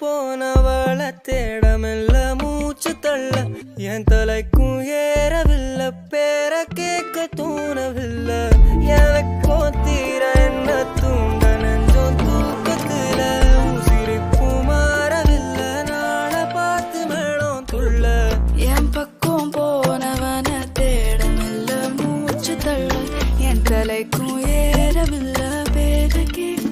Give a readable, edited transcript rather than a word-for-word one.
போனவள தேடமில்ல மூச்சு தள்ள என் தலைக்கும் ஏறவில்லை பேர கேட்க தூணவில்லை எனக்கோ தீர என்ன தூண்ட நெஞ்சோம் தூக்கத்துல சிரிப்பும் மாறவில்லை நாளை பார்த்து மேளம் துள்ள என் பக்கம் போனவன தேடமில்ல மூச்சு தள்ள என் தலைக்கும் ஏறவில்லை பேர கேட்க